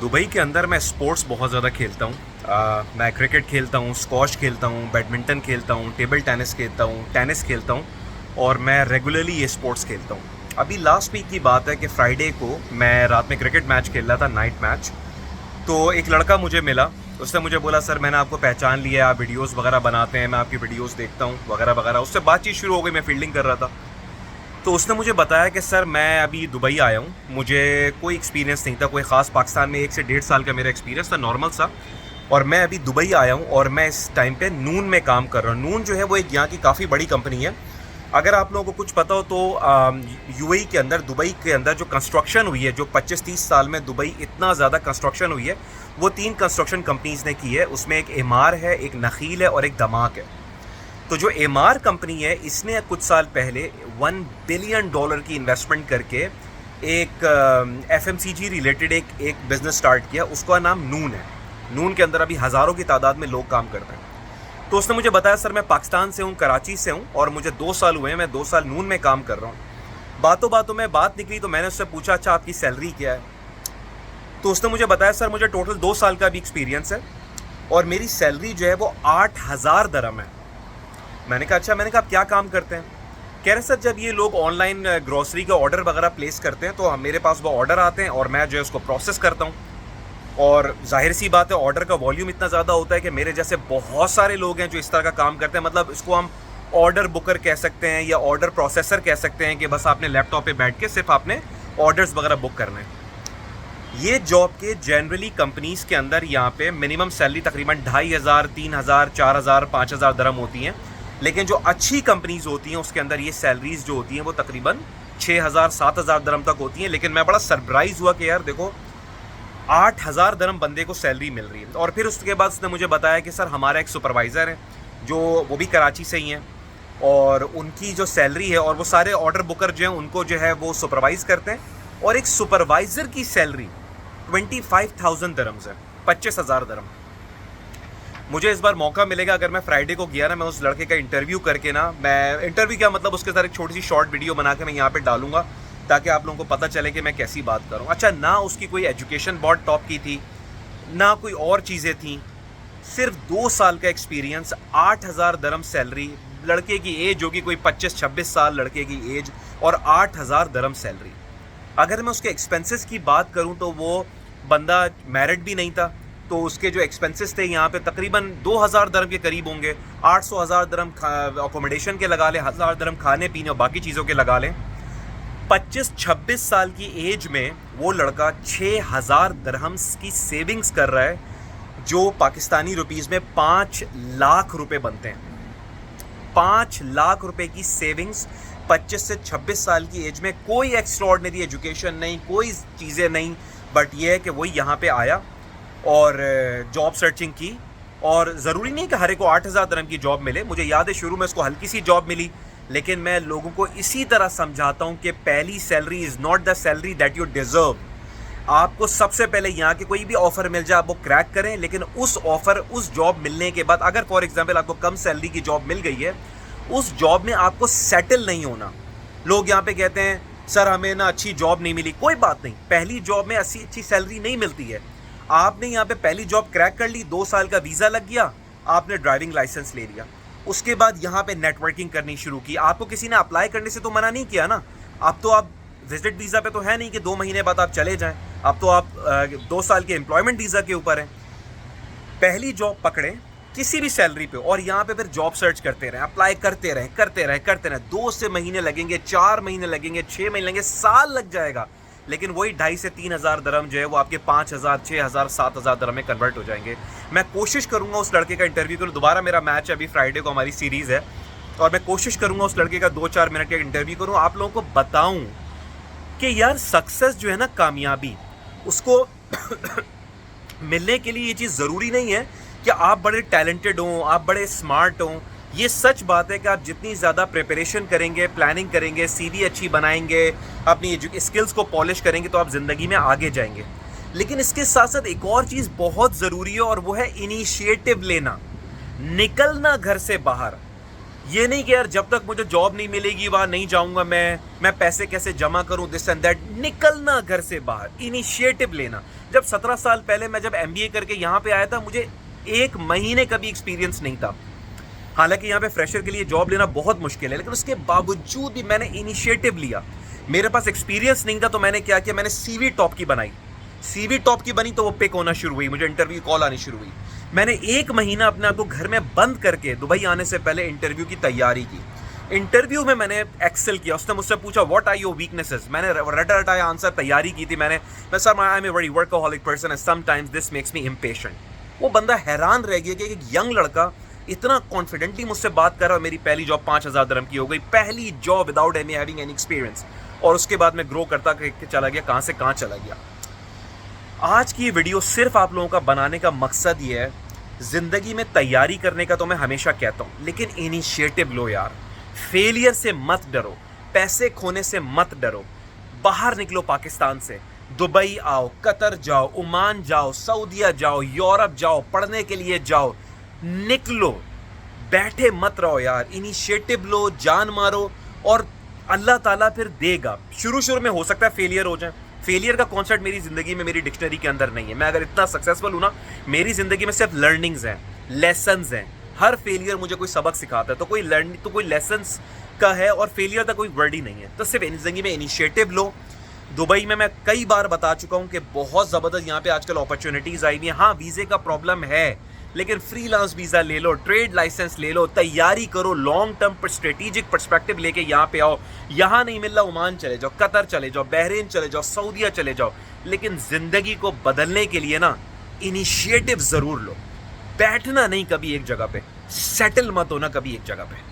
Dubai के अंदर मैं स्पोर्ट्स बहुत ज़्यादा खेलता हूँ। मैं क्रिकेट खेलता हूँ, स्क्वॉश खेलता हूँ, बैडमिंटन खेलता हूँ, टेबल टेनिस खेलता हूँ और मैं रेगुलरली ये स्पोर्ट्स खेलता हूँ। अभी लास्ट वीक की बात है कि फ्राइडे को मैं रात में क्रिकेट मैच खेल रहा था, नाइट मैच। तो एक लड़का मुझे मिला, उसने मुझे बोला, सर मैंने आपको पहचान लिया, आप वीडियोस वगैरह बनाते हैं, मैं आपकी वीडियोस देखता हूँ वगैरह वगैरह। उससे बातचीत शुरू हो गई, मैं फील्डिंग कर रहा था। तो उसने मुझे बताया कि सर मैं अभी दुबई आया हूँ, मुझे कोई एक्सपीरियंस नहीं था, कोई ख़ास। पाकिस्तान में 1 से 1.5 साल का मेरा एक्सपीरियंस था, नॉर्मल सा। और मैं अभी दुबई आया हूँ और मैं इस टाइम पे नून में काम कर रहा हूँ। नून जो है वो एक यहाँ की काफ़ी बड़ी कंपनी है। अगर आप लोगों को कुछ पता हो तो यूएई के अंदर, दुबई के अंदर जो कंस्ट्रक्शन हुई है, जो 25-30 साल में दुबई इतना ज़्यादा कंस्ट्रक्शन हुई है, वो 3 कंस्ट्रक्शन कंपनीज़ ने की है। उसमें एक एमार है, एक नखील है और एक दमाक है। तो जो एमार कंपनी है, इसने कुछ साल पहले $1 बिलियन की इन्वेस्टमेंट करके एक एफएमसीजी रिलेटेड एक बिज़नेस स्टार्ट किया। उसका नाम नून है। नून के अंदर अभी हज़ारों की तादाद में लोग काम करते हैं। तो उसने मुझे बताया, सर मैं पाकिस्तान से हूँ, कराची से हूँ और मुझे 2 साल हुए हैं, मैं 2 साल नून में काम कर रहा हूँ। बातों बातों में बात निकली तो मैंने उससे पूछा, अच्छा आपकी सैलरी क्या है? तो उसने मुझे बताया, सर मुझे टोटल 2 साल का भी एक्सपीरियंस है और मेरी सैलरी जो है वो 8,000 दरम है। मैंने कहा अच्छा। मैंने कहा आप क्या काम करते हैं? कह रहे सर, जब ये लोग ऑनलाइन ग्रॉसरी का ऑर्डर वगैरह प्लेस करते हैं तो मेरे पास वो ऑर्डर आते हैं और मैं जो है उसको प्रोसेस करता हूँ। और जाहिर सी बात है, ऑर्डर का वॉल्यूम इतना ज़्यादा होता है कि मेरे जैसे बहुत सारे लोग हैं जो इस तरह का काम करते हैं। मतलब इसको हम ऑर्डर बुकर कह सकते हैं या ऑर्डर प्रोसेसर कह सकते हैं कि बस आपने लैपटॉप पे बैठ के सिर्फ आपने ऑर्डर्स वगैरह बुक करने हैं। ये जॉब के जनरली कंपनीज़ के अंदर यहाँ पे मिनिमम सैलरी तकरीबन 2,500, 3,000, 4,000, 5,000 दरम होती हैं। लेकिन जो अच्छी कंपनीज़ होती हैं उसके अंदर ये सैलरीज जो होती हैं वो तकरीबन 6,000, 7,000 दरम तक होती हैं। लेकिन मैं बड़ा सरप्राइज़ हुआ कि यार देखो, 8,000 दरम बंदे को सैलरी मिल रही है। और फिर उसके बाद उसने मुझे बताया कि सर हमारा एक सुपरवाइज़र है जो वो भी कराची से ही हैं और उनकी जो सैलरी है, और वो सारे ऑर्डर बुकर जो हैं उनको जो है वो सुपरवाइज़ करते हैं, और एक सुपरवाइज़र की सैलरी 25,000 दरम्स है, 25,000 दरम। मुझे इस बार मौका मिलेगा, अगर मैं फ्राइडे को गया ना, मैं उस लड़के का इंटरव्यू करके ना, मैं इंटरव्यू क्या मतलब उसके साथ एक छोटी सी शॉर्ट वीडियो बना के मैं यहाँ पे डालूंगा ताकि आप लोगों को पता चले कि मैं कैसी बात करूँ। अच्छा, ना उसकी कोई एजुकेशन बहुत टॉप की थी, ना कोई और चीज़ें थी, सिर्फ 2 साल का एक्सपीरियंस, 8,000 दरम सैलरी। लड़के की एज होगी कोई 25-26 साल लड़के की एज, और 8,000 दरम सैलरी। अगर मैं उसके एक्सपेंसेस की बात करूं तो वो बंदा मैरिड भी नहीं था, तो उसके जो एक्सपेंसेस थे यहाँ पे तकरीबन 2,000 दरम के करीब होंगे। 800-1,000 दरम अकोमोडेशन के लगा लें, 1,000 दरम खाने पीने और बाकी चीज़ों के लगा लें। 25-26 साल की एज में वो लड़का 6,000 दरहम्स की सेविंग्स कर रहा है, जो पाकिस्तानी रुपीज़ में 5 लाख रुपए बनते हैं। 5 लाख रुपए की सेविंग्स 25 से 26 साल की एज में। कोई एक्स्ट्राऑर्डिनरी एजुकेशन नहीं, कोई चीज़ें नहीं, बट ये है कि वही यहाँ पे आया और जॉब सर्चिंग की। और ज़रूरी नहीं कि हर एक को 8,000 दरम की जॉब मिले। मुझे याद है शुरू में उसको हल्की सी जॉब मिली, लेकिन मैं लोगों को इसी तरह समझाता हूँ कि पहली salary is not the salary that you deserve. आपको सबसे पहले यहाँ के कोई भी ऑफ़र मिल जाए आप वो क्रैक करें, लेकिन उस ऑफ़र, उस जॉब मिलने के बाद, अगर फॉर एग्जांपल आपको कम सैलरी की जॉब मिल गई है, उस जॉब में आपको सेटल नहीं होना। लोग यहाँ पे कहते हैं सर हमें ना अच्छी जॉब नहीं मिली। कोई बात नहीं, पहली जॉब में अच्छी सैलरी नहीं मिलती है। आपने यहाँ पे पहली जॉब क्रैक कर ली, 2 साल का वीज़ा लग गया, आपने ड्राइविंग लाइसेंस ले लिया, उसके बाद यहाँ पे नेटवर्किंग करनी शुरू की। आपको किसी ने अप्लाई करने से तो मना नहीं किया ना। अब तो आप विजिट वीज़ा पे तो है नहीं कि 2 महीने बाद आप चले जाएं। अब तो आप 2 साल के एम्प्लॉयमेंट वीज़ा के ऊपर हैं। पहली जॉब पकड़ें किसी भी सैलरी पे, और यहाँ पे फिर जॉब सर्च करते रहें, अप्लाई करते रहें। 2 से महीने लगेंगे, 4 महीने लगेंगे, 6 महीने लगेंगे, साल लग जाएगा, लेकिन वही 2,500 से 3,000 दरम जो है वो आपके 5,000, 6,000, 7,000 दरम में कन्वर्ट हो जाएंगे। मैं कोशिश करूँगा उस लड़के का इंटरव्यू करूँ। दोबारा मेरा मैच है अभी फ्राइडे को, हमारी सीरीज़ है, और मैं कोशिश करूँगा उस लड़के का 2-4 मिनट का इंटरव्यू करूँ, आप लोगों को बताऊँ कि यार सक्सेस जो है ना, कामयाबी, उसको मिलने के लिए ये चीज़ ज़रूरी नहीं है कि आप बड़े टैलेंटेड हों, आप बड़े स्मार्ट हों। ये सच बात है कि आप जितनी ज़्यादा प्रिपरेशन करेंगे, प्लानिंग करेंगे, सीवी अच्छी बनाएंगे, अपनी स्किल्स को पॉलिश करेंगे, तो आप ज़िंदगी में आगे जाएंगे। लेकिन इसके साथ साथ एक और चीज़ बहुत ज़रूरी है, और वो है इनिशिएटिव लेना, निकलना घर से बाहर। ये नहीं कि यार जब तक मुझे जॉब नहीं मिलेगी वहाँ नहीं जाऊँगा, मैं पैसे कैसे जमा करूँ, दिस एंड दैट। निकलना घर से बाहर, इनिशिएटिव लेना। जब 17 साल पहले मैं जब MBA करके यहाँ पे आया था, मुझे 1 महीने का भी एक्सपीरियंस नहीं था। हालांकि यहाँ पे फ्रेशर के लिए जॉब लेना बहुत मुश्किल है, लेकिन उसके बावजूद भी मैंने इनिशिएटिव लिया। मेरे पास एक्सपीरियंस नहीं था, तो मैंने क्या किया, मैंने CV टॉप की बनाई। CV टॉप की बनी तो वो पिक होना शुरू हुई, मुझे इंटरव्यू कॉल आनी शुरू हुई। मैंने 1 महीना अपने आप को घर में बंद करके दुबई आने से पहले इंटरव्यू की तैयारी की। इंटरव्यू में मैंने एक्सेल किया। उसने मुझसे पूछा व्हाट आर योर वीकनेसेस, मैंने रटा आंसर तैयारी की थी। मैं sir, I am a very वर्कaholic person and sometimes this makes me impatient. वो बंदा हैरान रह गया कि एक यंग लड़का इतना कॉन्फिडेंटली मुझसे बात कर रहा है। मेरी पहली जॉब 5,000 दिरहम की हो गई, पहली job without any having any experience. और उसके बाद मैं ग्रो करता चला गया, कहाँ से कहाँ चला गया। आज की ये वीडियो सिर्फ आप लोगों का बनाने का मकसद ये है, जिंदगी में तैयारी करने का तो मैं हमेशा कहता हूँ, लेकिन इनिशिएटिव लो यार। फेलियर से मत डरो, पैसे खोने से मत डरो। बाहर निकलो पाकिस्तान से, दुबई आओ, कतर जाओ, ओमान जाओ, सऊदीया जाओ, यूरोप जाओ, पढ़ने के लिए जाओ। निकलो, बैठे मत रहो यार। इनिशिएटिव लो, जान मारो, और अल्लाह ताला फिर देगा। शुरू में हो सकता है फेलियर हो जाए। फेलियर का कॉन्सेप्ट मेरी जिंदगी में, मेरी डिक्शनरी के अंदर नहीं है। मैं अगर इतना सक्सेसफुल हूं ना, मेरी जिंदगी में सिर्फ लर्निंग्स हैं, लेसन्स हैं। हर फेलियर मुझे कोई सबक सिखाता है। तो कोई लर्निंग तो कोई लेसन्स का है, और फेलियर का कोई वर्ड ही नहीं है। तो सिर्फ जिंदगी में इनिशिएटिव लो। दुबई में मैं कई बार बता चुका हूं कि बहुत ज़बरदस्त यहाँ पे आजकल अपॉर्चुनिटीज़ आई हुई हैं। हाँ, वीज़े का प्रॉब्लम है, लेकिन फ्रीलांस वीज़ा ले लो, ट्रेड लाइसेंस ले लो, तैयारी करो, लॉन्ग टर्म पर स्ट्रेटेजिक पर्सपेक्टिव लेके यहाँ पे आओ। यहाँ नहीं मिल रहा, ओमान चले जाओ, कतर चले जाओ, बहरीन चले जाओ, सऊदीया चले जाओ। लेकिन ज़िंदगी को बदलने के लिए ना इनिशिएटिव ज़रूर लो। बैठना नहीं कभी एक जगह पे, सेटल मत होना कभी एक जगह पे।